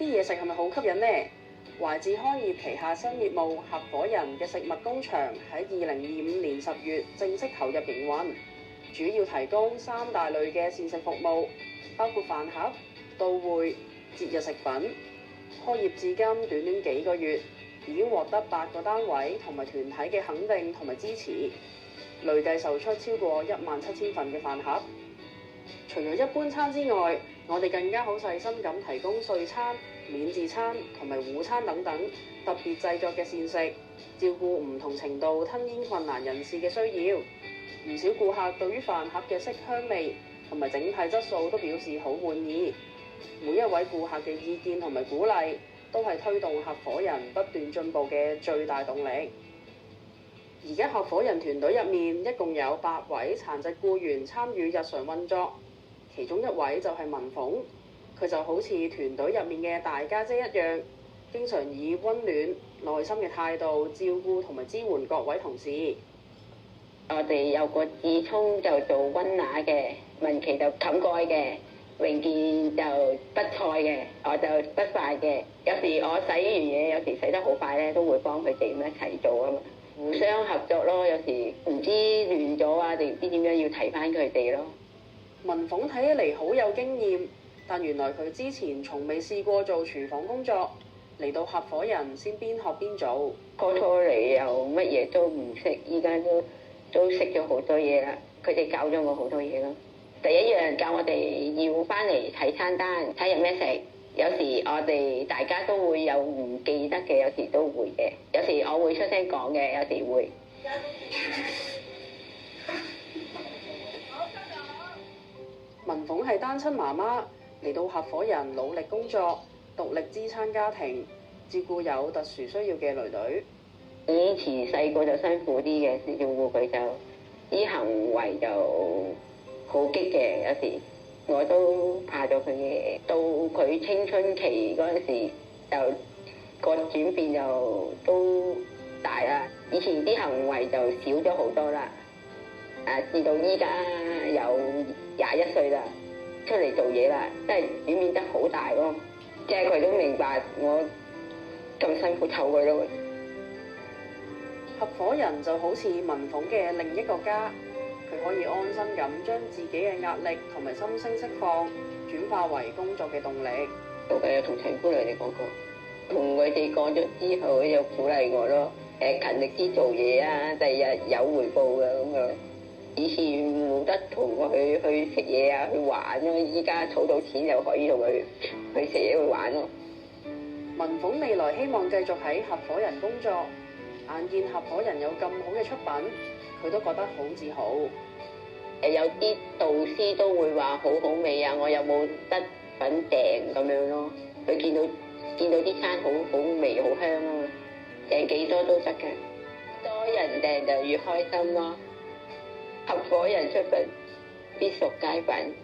嘢食係咪好吸引呢？懷智開業旗下新業務合夥人嘅食物工場喺2025年10月正式投入營運，主要提供3大類嘅膳食服務，包括飯盒、到會、節日食品。開業至今短短幾個月，已經獲得8個單位同埋團體嘅肯定同埋支持，累計售出超過17000份嘅飯盒。除咗一般餐之外，我哋更加好細心咁提供素餐、免治餐同埋午餐等等特別製作嘅膳食，照顧唔同程度吞嚥困難人士嘅需要。唔少顧客對於飯盒嘅色香味同埋整體質素都表示好滿意。每一位顧客嘅意見同埋鼓勵，都係推動合夥人不斷進步嘅最大動力。而家合夥人團隊入面一共有8位殘疾僱員參與日常運作，其中一位就係文鳳，佢就好似團隊入面嘅大家姐一樣，經常以溫暖、耐心嘅態度照顧同埋支援各位同事。我哋有個智聰就做溫拿嘅，文琪就冚蓋嘅，榮健就畢菜嘅，我就畢飯嘅。有時我洗完嘢，有時洗得好快咧，都會幫佢哋咁一齊做啊嘛，互相合作咯。有時唔知亂咗啊，定唔知點樣要提翻佢哋咯。文鳳睇起嚟好有經驗，但原來佢之前從未試過做廚房工作，嚟到合夥人先邊學邊做。初嚟又乜嘢都唔識，依家都識咗好多嘢啦。佢哋教咗我好多嘢咯。第一樣教我哋要翻嚟睇餐單，睇有咩食。有時我哋大家都會有唔記得嘅，有時都會嘅。有時我會出聲講嘅，有時會。文鳳係單親媽媽，嚟到合夥人努力工作，獨力支撐家庭，照顧有特殊需要嘅女女。以前細個就辛苦啲嘅，照顧佢就啲行為就好激嘅，有時我都怕咗佢嘅。到佢青春期嗰陣時，就個轉變就都大啦。以前啲行為就少咗好多啦。至到依家有21歲啦，出嚟做嘢啦，真係轉變得好大咯。即係佢都明白我咁辛苦湊佢咯。合夥人就好似文鳳嘅另一個家，佢可以安心咁將自己嘅壓力同埋心聲釋放，轉化為工作嘅動力。我有同陳姑娘哋講過，同佢哋講咗之後，佢就鼓勵我咯。勤力啲做嘢啊，第日有回報嘅咁樣。以前冇得同佢去食嘢啊，去玩咯，依家儲到錢就可以同佢去食嘢去玩咯。文鳳未來希望繼續喺合夥人工作，眼見合夥人有咁好嘅出品，佢都覺得好自豪。有啲導師都會話好好味啊，我有冇得份訂咁樣咯？佢見到啲餐好好味好香啊嘛，訂幾多都得嘅，多人訂就越開心咯。合夥人出品必屬佳品。